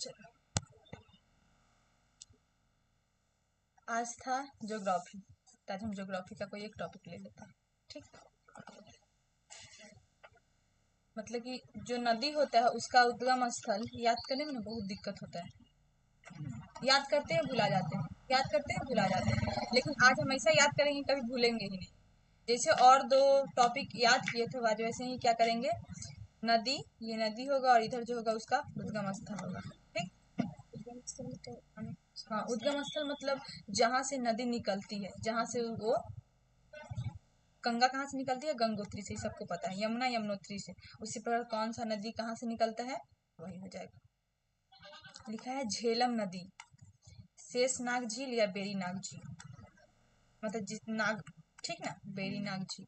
चलो, आज था ज्योग्राफी, तो आज हम ज्योग्राफी का कोई एक टॉपिक ले लेते हैं। ठीक, मतलब कि जो नदी होता है उसका उद्गम स्थल याद करने में ना बहुत दिक्कत होता है। याद करते हैं भुला जाते हैं, याद करते हैं भुला जाते हैं, लेकिन आज हम ऐसा याद करेंगे कभी भूलेंगे ही नहीं। जैसे और दो टॉपिक याद किए थे आज, वैसे ही क्या करेंगे, नदी, ये नदी होगा और इधर जो होगा उसका उद्गम स्थल होगा। ठीक, हाँ, उद्गम स्थल मतलब जहाँ से नदी निकलती है, जहाँ से वो, गंगा कहाँ से निकलती है, गंगोत्री से, सबको पता है। यमुना यमुनोत्री से। उसी प्रकार कौन सा नदी कहाँ से निकलता है, वही हो जाएगा। लिखा है झेलम नदी, शेषनाग झील या बेरी नाग झील, मतलब जिस नाग, ठीक ना, बेरी नाग झील।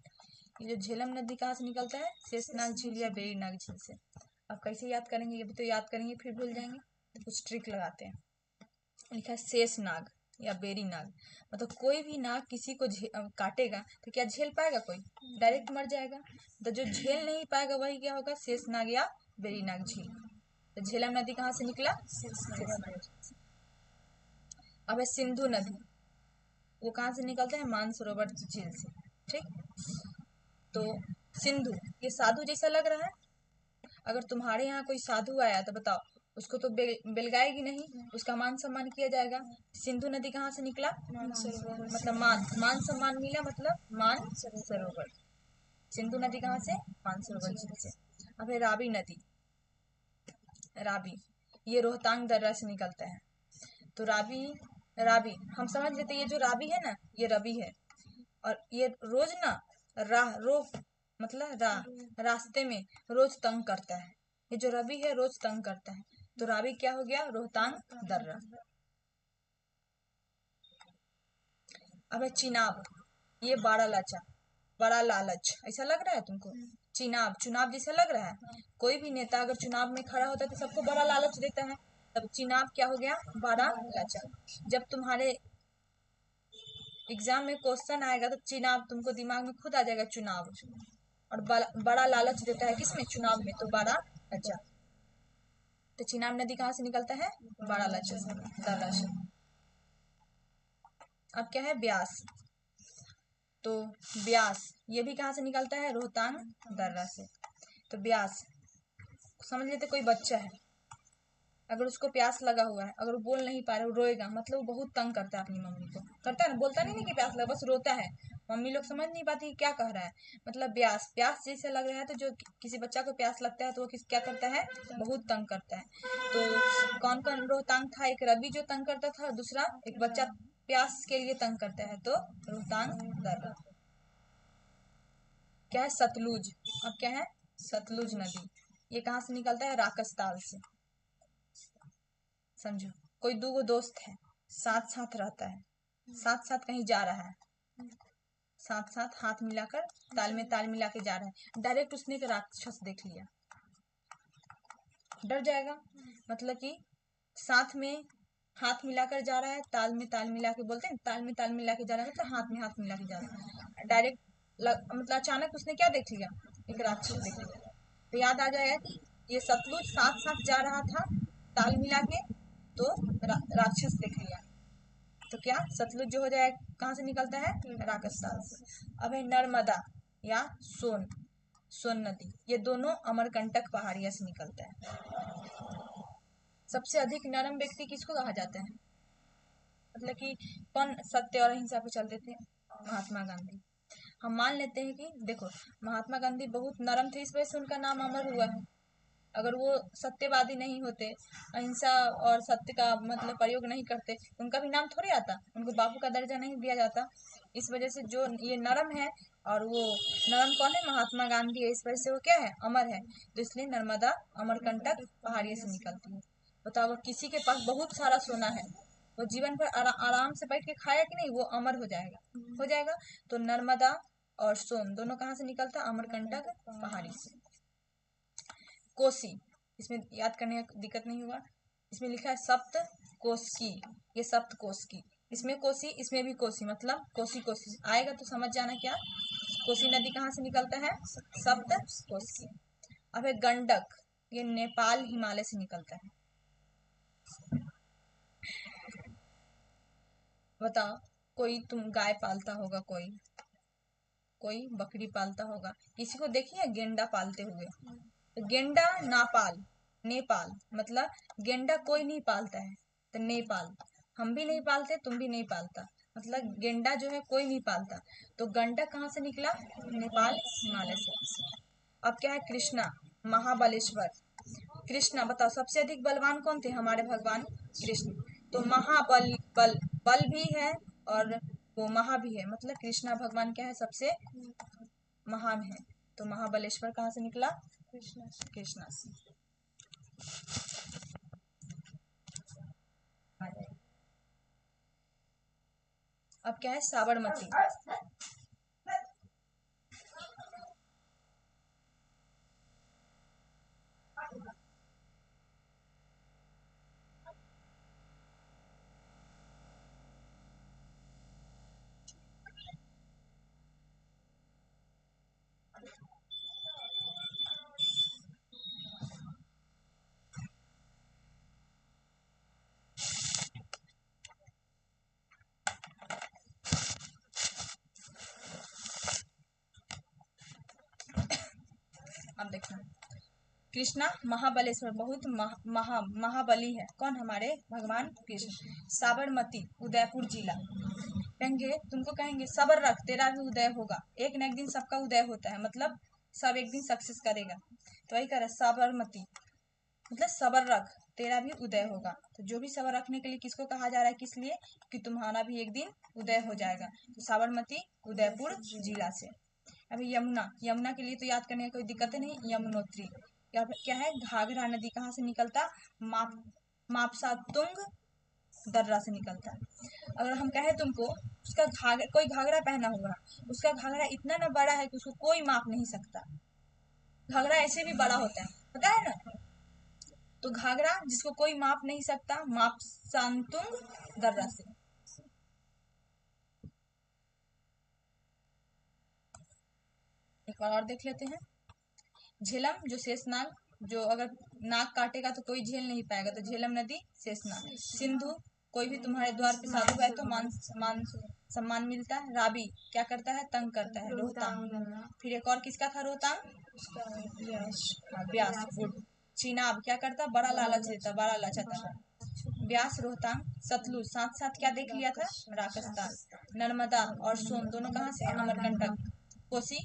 ये जो झेलम नदी कहाँ से निकलता है, शेषनाग झील या बेरी नाग झील से। अब कैसे याद करेंगे, ये भी तो याद करेंगे फिर भूल जाएंगे, तो कुछ ट्रिक लगाते हैं। लिखा है शेष नाग या बेरी नाग, मतलब कोई भी नाग किसी को काटेगा तो क्या झेल पाएगा, कोई डायरेक्ट मर जाएगा। तो जो झेल नहीं पाएगा वही क्या होगा, शेष नाग या बेरी नाग झील। तो झेलम नदी कहाँ से निकला, शेषनाग। अब है सिंधु नदी, वो कहाँ से निकलता है, मानसरोवर झील से। ठीक, तो सिंधु, ये साधु जैसा लग रहा है। अगर तुम्हारे यहाँ कोई साधु आया तो बताओ, उसको तो बेलगाएगी नहीं, उसका मान सम्मान किया जाएगा। सिंधु नदी कहाँ से निकला, मतलब मान सम्मान मिला, मतलब मान सरोवर। सिंधु नदी कहाँ से, मान सरोवर झील से। अब है रावी नदी, रावी, ये रोहतांग दर्रा से निकलता है। तो रावी, रावी हम समझ लेते, ये जो रावी है ना, ये रवि है, और ये रोज ना, राह रो मतलब रास्ते में रोज तंग करता है। ये जो रवि है रोज तंग करता है, तो रावी क्या हो गया, रोहतांग दर्रा। अब है चिनाब, ये बड़ा लाचा, बड़ा लालच, ऐसा लग रहा है तुमको। चिनाब, चुनाव जैसा लग रहा है। कोई भी नेता अगर चुनाव में खड़ा होता है तो सबको बड़ा लालच देता है, तब चिनाब क्या हो गया, बड़ा लाचा। जब तुम्हारे एग्जाम में क्वेश्चन आएगा तो चिनाब तुमको दिमाग में खुद आ जाएगा, चुनाव। और बड़ा लालच देता है किसमें, चुनाव में, तो बड़ा लाचा। तो चिनाब नदी कहाँ से निकलता है, बड़ा लाचा से। अब क्या है, ब्यास, तो ब्यास ये भी कहाँ से निकलता है, रोहतांग दर्रा से। तो ब्यास, समझ लेते कोई बच्चा है, अगर उसको प्यास लगा हुआ है, अगर वो बोल नहीं पा रहा, वो रोएगा, मतलब वो बहुत तंग करता है अपनी मम्मी को, करता है ना, बोलता नहीं कि प्यास लगा, बस रोता है। मम्मी लोग समझ नहीं पाती क्या कह रहा है, मतलब प्यास, प्यास जैसे लग रहा है। तो जो किसी बच्चा को प्यास लगता है तो वो क्या करता है, बहुत तंग करता है। तो कौन कौन रोहतांग था, एक रवि जो तंग करता था, दूसरा एक बच्चा प्यास के लिए तंग करता है, तो रोहतांग दर्रा। क्या है, सतलुज। अब क्या है, सतलुज नदी, ये कहाँ से निकलता है, राकसताल से। समझो, कोई दो गो दोस्त है, साथ साथ रहता है, साथ साथ कहीं जा रहा है, साथ साथ हाथ मिलाकर, ताल में ताल मिला के जा रहा है, डायरेक्ट उसने एक राक्षस देख लिया, डर जाएगा। मतलब कि साथ में हाथ मिलाकर जा रहा है, ताल में ताल मिला के, बोलते हैं ताल में ताल मिला के जा रहा है, मतलब हाथ में हाथ मिला के जा रहा है डायरेक्ट। मतलब अचानक उसने क्या देख लिया, एक राक्षस देख लिया। तो याद आ जाएगा कि ये सतलुज साथ साथ जा रहा था, ताल मिला के, तो राक्षस देख लिया। तो क्या सतलुज जो हो जाए कहाँ से निकलता है, राजस्थान से। अब है नर्मदा या सोन, सोन नदी, ये दोनों अमरकंटक पहाड़िया से निकलता है। सबसे अधिक नरम व्यक्ति किसको कहा जाता है, मतलब कि कौन सत्य और अहिंसा पे चलते थे, महात्मा गांधी। हम मान लेते हैं कि देखो, महात्मा गांधी बहुत नरम थे, इस वजह से उनका नाम अमर हुआ है। अगर वो सत्यवादी नहीं होते, अहिंसा और सत्य का मतलब प्रयोग नहीं करते, उनका भी नाम थोड़ी आता, उनको बापू का दर्जा नहीं दिया जाता। इस वजह से जो ये नरम है, और वो नरम कौन है, महात्मा गांधी है, इस वजह से वो क्या है, अमर है। तो इसलिए नर्मदा अमरकंटक पहाड़ियों से निकलती है। बताओ, अगर किसी के पास बहुत सारा सोना है, वो जीवन भर आराम से बैठ के खाया कि नहीं, वो अमर हो जाएगा, हो जाएगा। तो नर्मदा और सोन दोनों कहाँ से निकलता, अमरकंटक पहाड़ी से। कोसी, इसमें याद करने का दिक्कत नहीं हुआ, इसमें लिखा है सप्त कोसी, ये सप्त कोस की, इसमें कोसी, इसमें भी कोसी, मतलब कोसी कोसी आएगा तो समझ जाना क्या, कोसी नदी कहाँ से निकलता है, सप्त कोसी। अब है गंडक, ये नेपाल हिमालय से निकलता है। बताओ, कोई तुम गाय पालता होगा, कोई कोई बकरी पालता होगा, किसी को देखिए गेंडा पालते हुए। तो गेंडा नापाल, नेपाल, मतलब गेंडा कोई नहीं पालता है, तो नेपाल। हम भी नहीं पालते, तुम भी नहीं पालता, मतलब गेंडा जो है कोई नहीं पालता। तो गंडक कहाँ से निकला? नेपाल, हिमालय से। अब क्या है? कृष्णा, महाबलेश्वर। कृष्णा, बताओ सबसे अधिक बलवान कौन थे? हमारे भगवान कृष्ण। तो महाबल, बल भी है और वो महा भी है, मतलब कृष्णा भगवान क्या है? सबसे महान है। तो महाबलेश्वर कहाँ से निकला? कृष्णा से। अब क्या है? साबरमती। अब देखना, कृष्णा महाबलेश्वर बहुत महाबली है। कौन? हमारे भगवान कृष्ण। साबरमती, उदयपुर जिला। कहेंगे, तुमको कहेंगे सबर रख, तेरा भी उदय होगा। एक न एक दिन सबका उदय होता है, मतलब सब एक दिन सक्सेस करेगा। तो वही कह रहा है, साबरमती मतलब सबर रख, तेरा भी उदय होगा। तो जो भी सबर रखने के लिए किसको कहा जा रहा है? किस लिए? कि तुम्हारा भी एक दिन उदय हो जाएगा। तो साबरमती, उदयपुर जिला से। अभी यमुना, यमुना के लिए तो याद करने की कोई दिक्कत नहीं, यमुनोत्री। क्या है? घाघरा नदी कहाँ से निकलता? माप मापसा तुंग दर्रा से निकलता है। अगर हम कहें तुमको, उसका घाघरा, कोई घाघरा पहना हुआ, उसका घाघरा इतना ना बड़ा है कि उसको कोई माप नहीं सकता। घाघरा ऐसे भी बड़ा होता है, पता है ना? तो घाघरा जिसको कोई माप नहीं सकता, माप सांतुंग दर्रा से। एक बार और देख लेते हैं। झेलम, जो शेषनाग, जो अगर नाक काटेगा तो कोई झेल नहीं पाएगा, तो झेलम नदी, शेषनाग। सिंधु, कोई भी तुम्हारे द्वार पे साधु है तो मान मान सम्मान मिलता है। राबी, क्या करता है? तंग करता है। रोहतांग, फिर एक और किसका था? रोहतांग, व्यास, गुड। चिनाब, क्या करता? बड़ा लालच देता, बड़ा लचाता। व्यास, रोहतांग। सतलुज, साथ साथ क्या देख लिया था? राजस्थान। नर्मदा और सोन दोनों कहाँ से? अमरकंटक। कोसी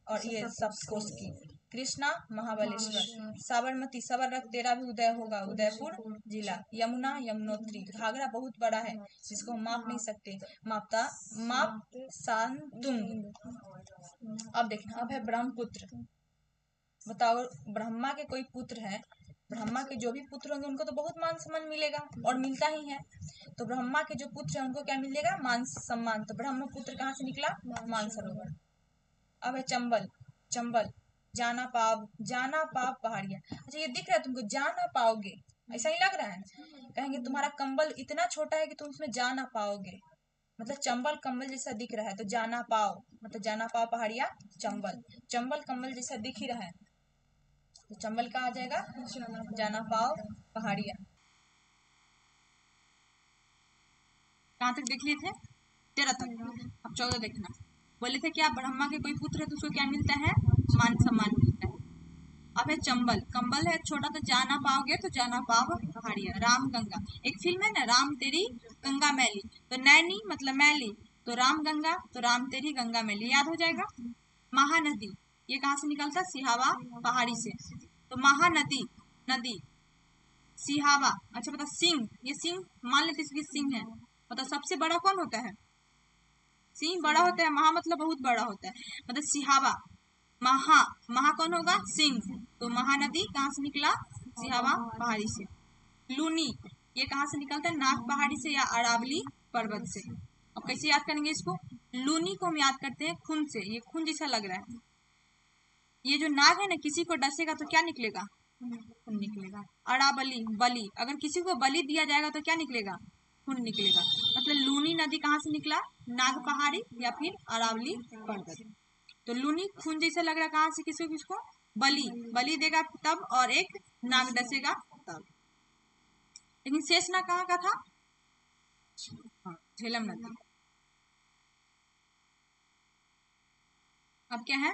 और ये सब कोसी। कृष्णा, महाबलेश्वर। साबरमती, सबर रख, तेरा भी उदय होगा, उदयपुर जिला। यमुना, यमुनोत्री। घाघरा बहुत बड़ा है जिसको हम माप नहीं सकते, मापता माप सांतुंग। अब देखना, अब है ब्रह्मपुत्र। बताओ, ब्रह्मा के कोई पुत्र है, ब्रह्मा के जो भी पुत्र होंगे उनको तो बहुत मान सम्मान मिलेगा और मिलता ही है। तो ब्रह्मा के जो पुत्र है उनको क्या मिलेगा? मान सम्मान। तो ब्रह्मपुत्र कहाँ से निकला? मानसरोवर। अब है चंबल, चंबल। जाना पाव पहाड़िया। अच्छा, ये दिख रहा है तुमको? जा ना पाओगे, ऐसा ही लग रहा है ना? कहेंगे तुम्हारा कंबल इतना छोटा है कि तुम उसमें जा ना पाओगे, मतलब चंबल कंबल जैसा दिख रहा है। तो जाना पाओ, मतलब जाना पाओ पहाड़िया, चंबल। चंबल कंबल जैसा दिख ही रहा है, तो चंबल का आ जाएगा जाना पाओ पहाड़िया। कहाँ तक देख लिए थे? 13 तक। अब 14 देखना। बोले थे क्या? ब्रह्मा के कोई पुत्र है तो उसको क्या मिलता है? मान सम्मान मिलता है। अब है चंबल, कंबल है छोटा, तो जाना पाओगे तो जाना पाओ पहाड़िया। राम गंगा, एक फिल्म है ना, राम तेरी गंगा मैली। तो नैनी मतलब मैली, तो राम गंगा, तो राम तेरी गंगा मैली, याद हो जाएगा। महानदी, ये कहाँ से निकलता? सिहावा पहाड़ी से। तो महानदी, नदी। सिहावा, अच्छा बता। सिंह, ये सिंह मान लेते इसकी सिंह है। मतलब सबसे बड़ा कौन होता है? सिंह बड़ा होता है, महा मतलब बहुत बड़ा होता है। मतलब सिहावा, महा, महा कौन होगा? सिंह। तो महानदी कहाँ से निकला? सिहावा पहाड़ी से। लूनी, ये कहाँ से निकलता है? नाग पहाड़ी से या अरावली पर्वत से। अब कैसे याद करेंगे इसको? लूनी को हम याद करते हैं खून से, ये खून जैसा लग रहा है। ये जो नाग है ना, किसी को डसेगा तो क्या निकलेगा? खून निकलेगा। अरावली, बलि, अगर किसी को बलि दिया जाएगा तो क्या निकलेगा? खून निकलेगा। मतलब लूनी नदी कहाँ से निकला? नाग पहाड़ी या फिर अरावली पर्वत। तो लूनी खून जैसा लग रहा है, कहाँ से? किसको किसको? बलि, बलि देगा तब, और एक नाग डसेगा तब। लेकिन शेषनाग कहाँ का था? हाँ, झेलम नदी। अब क्या है?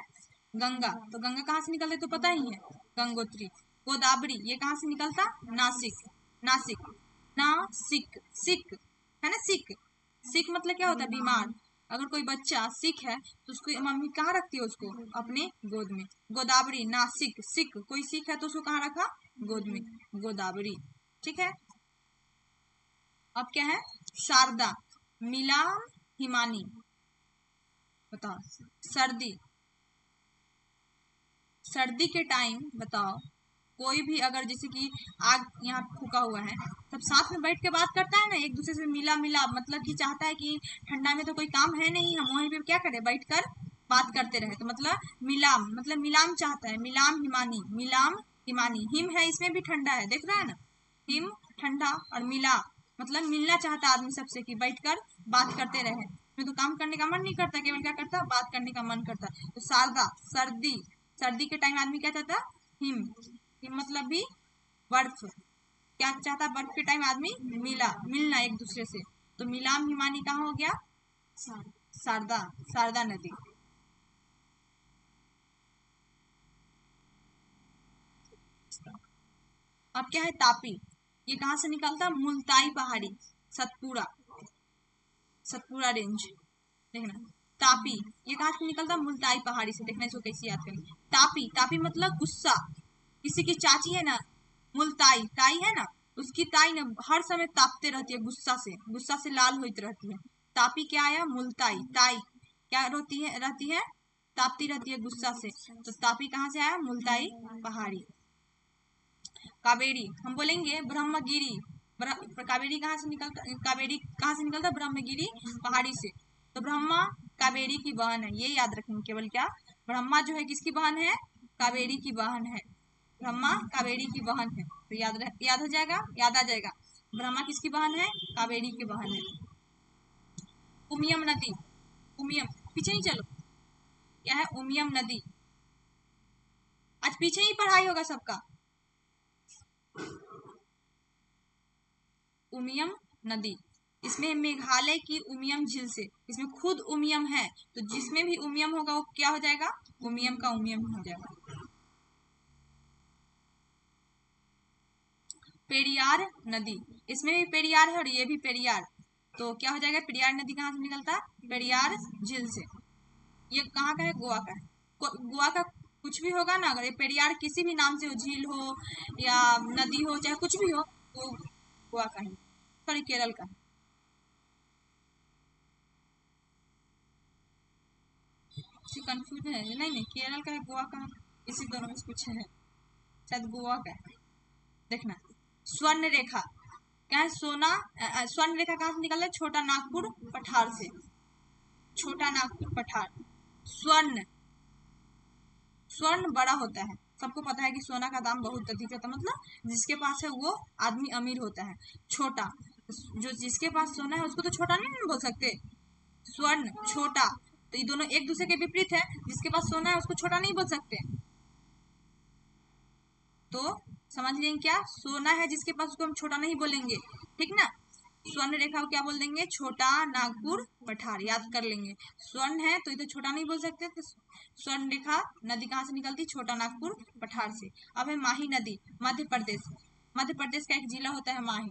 गंगा, तो गंगा कहाँ से निकलते तो पता ही है, गंगोत्री। गोदावरी ये कहाँ से निकलता? नासिक, नासिक, नासिक, सिक है ना, सिक। सिक मतलब क्या होता है? बीमार। अगर कोई बच्चा सिक है तो उसको मम्मी कहाँ रखती है? उसको अपने गोद में। गोदावरी, नासिक, सिक, कोई सिक है तो उसको कहाँ रखा? गोद में, गोदावरी। ठीक है। अब क्या है? शारदा, मिलाम, हिमानी। बताओ, सर्दी, सर्दी के टाइम बताओ, कोई भी अगर जैसे कि आग यहाँ फूका हुआ है, सब साथ में बैठ के बात करता है ना, एक दूसरे से मिला मिला, मतलब कि चाहता है कि ठंडा में तो कोई काम है नहीं, हम वहीं पे क्या करें, बैठकर बात करते रहे। तो मतलब मिलाम, मतलब मिलाम चाहता है। मिलाम हिमानी, मिलाम हिमानी। हिम है, इसमें भी ठंडा है, देख रहा है ना, हिम ठंडा, और मिला मतलब मिलना चाहता है आदमी सबसे, कि बैठकर बात करते रहे। मैं तो काम करने का मन नहीं करता, केवल क्या करता, बात करने का मन करता। तो शारदा, सर्दी, सर्दी के टाइम आदमी क्या चाहता? हिम, हिम मतलब भी बर्फ। क्या चाहता? बर्फ के टाइम आदमी मिला, मिलना एक दूसरे से। तो मिलाम हिमानी कहाँ हो गया? शारदा, शारदा नदी। अब क्या है? तापी, ये कहाँ से निकलता? मुल्ताई पहाड़ी, सतपुरा, सतपुरा रेंज। देखना, तापी ये कहाँ से निकलता? मुल्ताई पहाड़ी से। देखना इसको कैसे याद करेंगे। तापी, तापी मतलब गुस्सा। किसी की चाची है ना, मुल्ताई, ताई है ना, उसकी ताई ना हर समय तापते रहती है गुस्सा से, गुस्सा से लाल होती रहती है। तापी क्या आया? मुल्ताई, ताई क्या होती है? रहती है, तापती रहती है गुस्सा से। तो तापी कहाँ से आया? मुल्ताई पहाड़ी। कावेरी, हम बोलेंगे ब्रह्मगिरी। कावेरी कहाँ से निकलता? कावेरी कहाँ से निकलता? ब्रह्मगिरी पहाड़ी से। तो ब्रह्मा कावेरी की बहन है, ये याद रखेंगे केवल। क्या? ब्रह्मा जो है किसकी बहन है? कावेरी की बहन है। ब्रह्मा कावेरी की बहन है, तो याद हो जाएगा, याद आ जाएगा। ब्रह्मा किसकी बहन है? कावेरी की बहन है। उमियम नदी, उमियम, पीछे ही चलो। क्या है? उमियम नदी। आज पीछे ही पढ़ाई होगा सबका। उमियम नदी, इसमें मेघालय की उमियम झील से, इसमें खुद उमियम है, तो जिसमें भी उमियम होगा वो क्या हो जाएगा? उमियम का उमियम हो जाएगा। पेरियार नदी, इसमें भी पेरियार है और ये भी पेरियार, तो क्या हो जाएगा? पेरियार नदी कहाँ से निकलता है? पेरियार झील से। ये कहाँ का है? गोवा का है। गोवा का कुछ भी होगा ना, अगर ये पेरियार किसी भी नाम से हो, झील हो या नदी हो, चाहे कुछ भी हो, वो गोवा का है, सॉरी केरल का है। किसी कंफ्यूजन है? नहीं नहीं, केरल का है, गोवा का है, इसी दोनों में से कुछ है, शायद गोवा का है। देखना, स्वर्ण रेखा क्या है? सोना। स्वर्ण रेखा कहाँ से निकल है? छोटा नागपुर पठार से, छोटा नागपुर पठार। स्वर्ण, स्वर्ण बड़ा होता है, सबको पता है कि सोना का दाम बहुत अधिक होता है, मतलब जिसके पास है वो आदमी अमीर होता है। छोटा, जो जिसके पास सोना है उसको तो छोटा नहीं बोल सकते। स्वर्ण छोटा, तो ये दोनों एक दूसरे के विपरीत है। जिसके पास सोना है उसको छोटा नहीं बोल सकते। तो समझ लेंगे क्या? सोना है जिसके पास, उसको हम छोटा नहीं बोलेंगे, ठीक ना। स्वर्ण रेखा को क्या बोल देंगे? छोटा नागपुर पठार, याद कर लेंगे। स्वर्ण है तो ये तो छोटा नहीं बोल सकते, तो स्वर्ण रेखा नदी कहाँ से निकलती? छोटा नागपुर पठार से। अब है माही नदी, मध्य प्रदेश, मध्य प्रदेश का एक जिला होता है माही,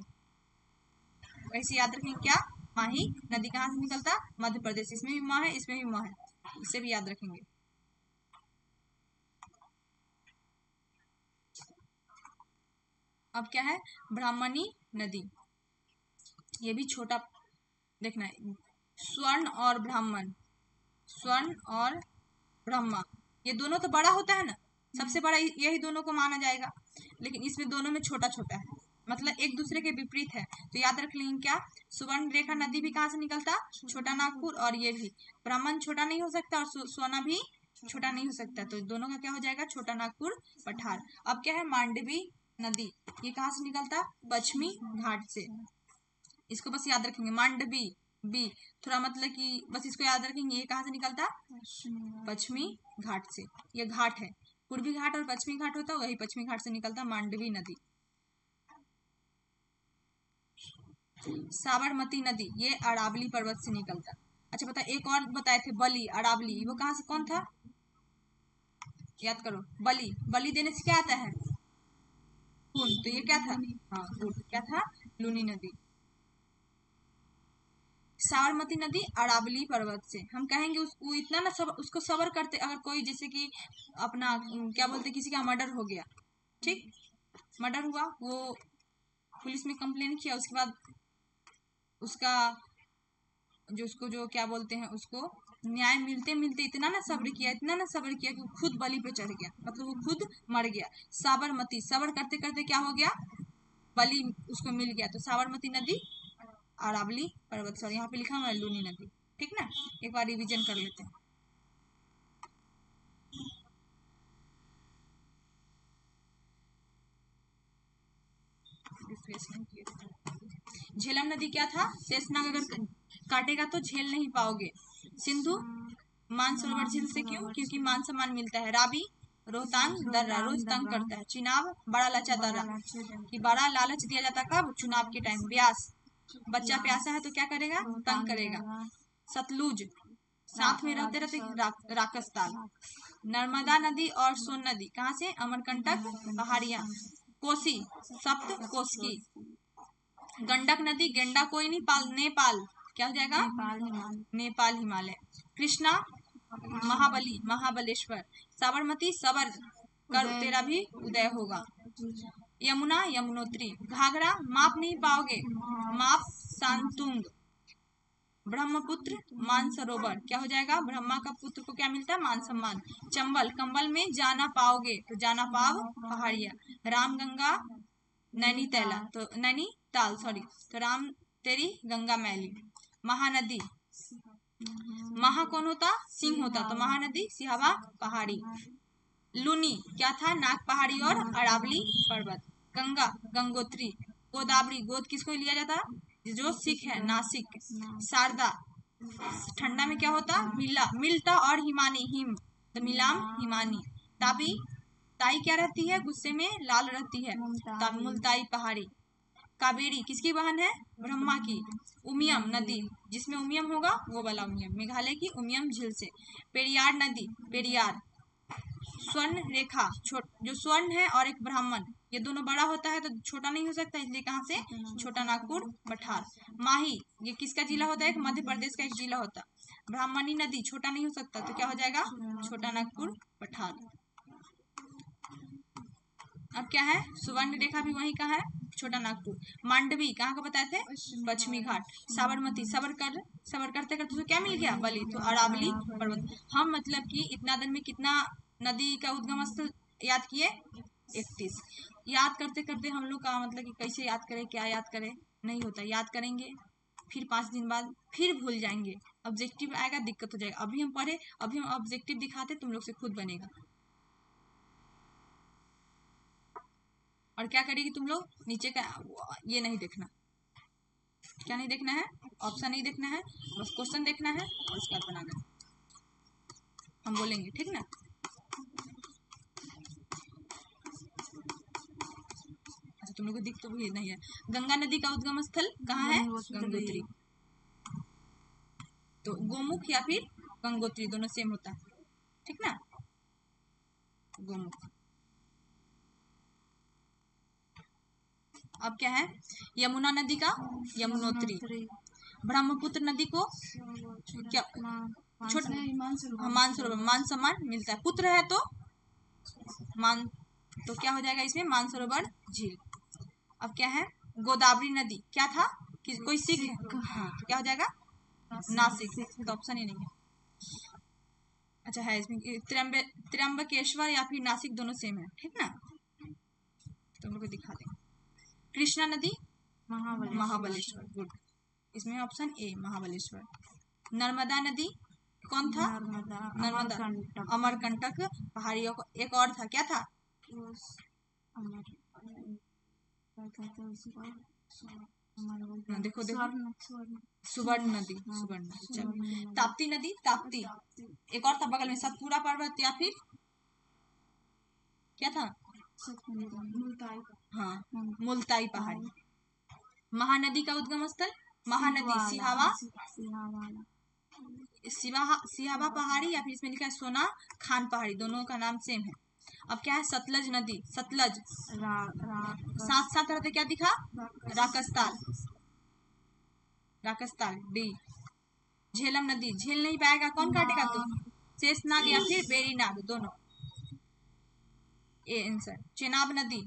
वैसे याद रखेंगे क्या? माही नदी कहाँ से निकलता? मध्य प्रदेश, इसमें भी माँ है, इसमें भी माँ है, इसे भी याद रखेंगे। अब क्या है? ब्राह्मणी नदी, ये भी छोटा, देखना है, स्वर्ण और ब्राह्मण, स्वर्ण और ब्रह्मा, ये दोनों तो बड़ा होता है ना, सबसे बड़ा यही दोनों को माना जाएगा, लेकिन इसमें दोनों में छोटा छोटा है, मतलब एक दूसरे के विपरीत है। तो याद रख लेंगे क्या? सुवर्ण रेखा नदी भी कहाँ से निकलता? छोटा नागपुर, और ये भी ब्राह्मण छोटा नहीं हो सकता, और सोना भी छोटा नहीं हो सकता, तो दोनों का क्या हो जाएगा? छोटा नागपुर पठार। अब क्या है? मांडवी नदी, ये कहाँ से निकलता? पश्चिमी घाट से, इसको बस याद रखेंगे। मांडवी, बी थोड़ा मतलब कि बस इसको याद रखेंगे, ये कहाँ से निकलता? पश्चिमी घाट से, ये घाट है, पूर्वी घाट और पश्चिमी घाट होता है, वही पश्चिमी घाट से निकलता मांडवी नदी। साबरमती नदी ये अरावली पर्वत से निकलता। अच्छा बता, एक और बताए थे बलि, अरावली, वो कहाँ से, कौन था, याद करो। बलि, बलि देने से क्या आता है, खून, तो ये क्या था, हाँ गुड, क्या था, लूनी नदी। साबरमती नदी अरावली पर्वत से, हम कहेंगे उसको इतना ना, सब उसको सबर करते, अगर कोई जैसे कि अपना क्या बोलते, किसी का मर्डर हो गया, ठीक, मर्डर हुआ, वो पुलिस में कंप्लेन किया, उसके बाद उसका जो, उसको जो क्या बोलते हैं, उसको न्याय मिलते मिलते इतना ना सब्र किया, इतना ना सब्र किया कि वो खुद बलि पे चढ़ गया, मतलब वो खुद मर गया। साबरमती, सबर करते करते क्या हो गया, बलि उसको मिल गया। तो साबरमती नदी अरावली पर्वत, सॉरी यहाँ पे लिखा हुआ है लूनी नदी, ठीक ना, एक बार रिवीजन कर लेते हैं। झेलम नदी क्या था, शेषनाग अगर काटेगा तो झेल नहीं पाओगे। सिंधु मानसरोवर झील से, क्यों, क्योंकि मान सम्मान मिलता है। रावी रोहतांग दर्रा रोज तंग करता है। चुनाव बड़ा लाचा दर्रा, कि बड़ा लालच दिया जाता कब, चुनाव के टाइम। ब्यास बच्चा प्यासा है तो क्या करेगा, तंग करेगा। सतलुज साथ में रहते रहते राकस ताल। नर्मदा नदी और सोन नदी कहाँ से, अमरकंटक पहाड़ियां। कोसी सप्त कोसी। गंडक नदी, गेंडा कोई नहीं, पाल, नेपाल, क्या हो जाएगा, नेपाल हिमालय। कृष्णा महाबली महाबलेश्वर। साबरमती सबर कर तेरा भी उदय होगा। यमुना यमुनोत्री। घाघरा माप नहीं पाओगे, माप शांतुंग। ब्रह्मपुत्र मानसरोवर, क्या हो जाएगा, ब्रह्मा का पुत्र को क्या मिलता है, मान सम्मान। चंबल कंबल में जाना पाओगे, तो जाना पाव पहाड़िया। रामगंगा नैनीताल, तो नैनीताल सॉरी, तो राम तेरी गंगा मैली। महानदी, महा कौन होता, सिंह होता, तो महानदी सिहावा पहाड़ी। लूनी क्या था, नाग पहाड़ी और अरावली पर्वत। गंगा गंगोत्री। गोदावरी, गोद किसको लिया जाता, जो सिख है, नासिक। शारदा ठंडा में क्या होता, मिला मिल्टा और हिमानी, हिम, तो मिलाम हिमानी। तापी, ताई क्या रहती है, गुस्से में लाल रहती है, तब मुल्ताई पहाड़ी। कावेरी किसकी बहन है, ब्रह्मा की। उमियम नदी, जिसमें उमियम होगा वो वाला उमियम, मेघालय की उमियम झील से। पेरियार नदी, पेरियार। स्वर्ण रेखा, जो स्वर्ण है और एक ब्राह्मण, ये दोनों बड़ा होता है तो छोटा नहीं हो सकता, इसलिए कहाँ से, छोटा नागपुर पठार। माही, ये किसका जिला होता है, मध्य प्रदेश का एक जिला होता। ब्राह्मणी नदी, छोटा नहीं हो सकता, तो क्या हो जाएगा, छोटा नागपुर पठार। अब क्या है, सुवर्ण रेखा भी वहीं का है, छोटा नागपुर। मांडवी कहाँ का बताए थे, पश्चिमी घाट। साबरमती, सबर करते करते तो क्या मिल गया, बलि, तो अरावली पर्वत। हम मतलब कि इतना दिन में कितना नदी का उद्गम स्थल याद किए, 31। याद करते करते हम लोग का मतलब कि कैसे याद करें, क्या याद करें, नहीं होता, याद करेंगे फिर 5 दिन बाद फिर भूल जाएंगे, ऑब्जेक्टिव आएगा दिक्कत हो जाएगा। अभी हम पढ़े, अभी हम ऑब्जेक्टिव दिखाते, तुम लोग से खुद बनेगा। और क्या करेगी तुम लोग, नीचे का ये नहीं देखना, क्या नहीं देखना है, ऑप्शन नहीं देखना है, बस क्वेश्चन देखना है और उसके बाद बनाना है, हम बोलेंगे, ठीक ना। अच्छा तुम लोग को दिख तो भी नहीं है। गंगा नदी का उद्गम स्थल कहाँ है, गंगोत्री। तो गोमुख या फिर गंगोत्री दोनों सेम होता है, ठीक ना, गोमुख। अब क्या है, यमुना नदी का यमुनोत्री। ब्रह्मपुत्र नदी को क्या, मानसरोवर, मान सम्मान मिलता है, पुत्र है तो मान, तो क्या हो जाएगा इसमें, मानसरोवर झील। अब क्या है, गोदावरी नदी क्या था, कि कोई सिख है, हाँ तो क्या हो जाएगा, नासिक, तो ऑप्शन ही नहीं है। अच्छा है इसमें त्र्यंबकेश्वर या फिर नासिक दोनों सेम है, ठीक ना, तुम लोग को दिखा दें। कृष्णा नदी महाबलेश्वर, गुड, इसमें ऑप्शन ए महाबलेश्वर। नर्मदा नदी कौन था, नर्मदा अमरकंटक पहाड़ियों को। एक और था, क्या था, देखो देखो, सुवर्ण नदी, सुवर्ण नदी, चलो। ताप्ती नदी, ताप्ती। एक और था बगल में, सतपुरा पर्वत या फिर क्या था, हाँ मुल्ताई पहाड़ी। महानदी का उद्गम स्थल महानदी सिहावा, सिहावा पहाड़ी या फिर इसमें लिखा है सोना खान पहाड़ी, दोनों का नाम सेम है। अब क्या है सतलज नदी, सतलज साथ साथ रहते क्या दिखा, राकस्ताल, राकस्ताल डी। झेलम नदी, झेल नहीं पाएगा कौन काटेगा, तो शेषनाग या फिर बेरीनाग दोनों, ए आंसर। चेनाब नदी,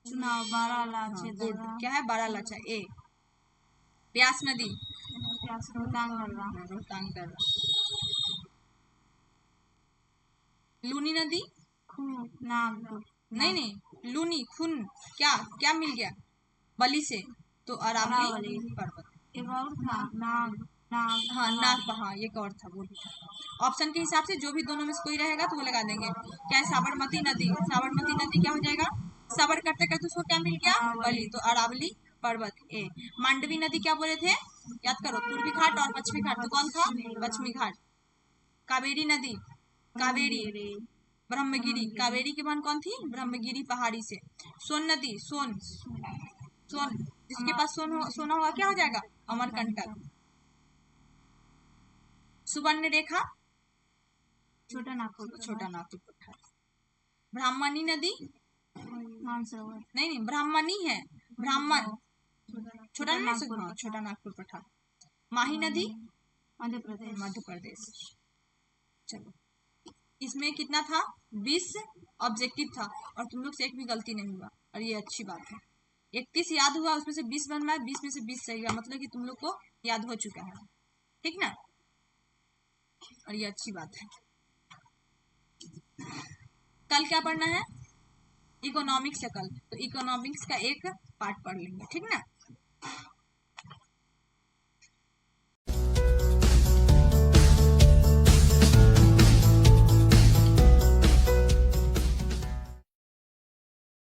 चुनाव बारालाचा, गुड, क्या है बारालाचा, ए। ब्यास नदी, रोहतांग दर्रा, रोहतांग दर्रा। लूनी नदी, नाग, नहीं लूनी खून, क्या क्या मिल गया बलि से, तो अरावली पर्वत। एक और था नाग, हाँ नाग, हाँ एक और था वो भी था। ऑप्शन के हिसाब से जो भी दोनों में से कोई रहेगा तो वो लगा देंगे। क्या है साबरमती नदी, साबरमती नदी क्या हो जाएगा, सबर करते करते उसको क्या मिल गया, बलि, तो अरावली पर्वत, ए। मांडवी नदी क्या बोले थे, याद करो, पूर्वी घाट और पश्चिमी घाट, तो कौन था, पश्चिमी घाट। कावेरी नदी, कावेरी, ब्रह्मगिरी, कावेरी की बहन कौन थी, ब्रह्मगिरी पहाड़ी से। सोन नदी, सोन, सोन जिसके पास सोना होगा क्या हो जाएगा, अमरकंटक। सुवर्ण रेखा, छोटा नागपुर, छोटा नागपुर पठार। ब्राह्मणी नदी, मानसरोवर, नहीं ब्राह्मणी है, ब्राह्मण, छोटा नागपुर, हाँ छोटा नागपुर पठार। माही नदी, मध्य प्रदेश, मध्य प्रदेश। चलो इसमें कितना था, 20 ऑब्जेक्टिव था और तुम लोग से एक भी गलती नहीं हुआ, और ये अच्छी बात है। 31 याद हुआ, उसमें से 20 बनना है, 20 में से 20 सही हुआ, मतलब कि तुम लोग को याद हो चुका है, ठीक ना, और ये अच्छी बात है। कल क्या पढ़ना है, इकोनॉमिक्स है कल, तो इकोनॉमिक्स का एक पार्ट पढ़ लेंगे, ठीक ना।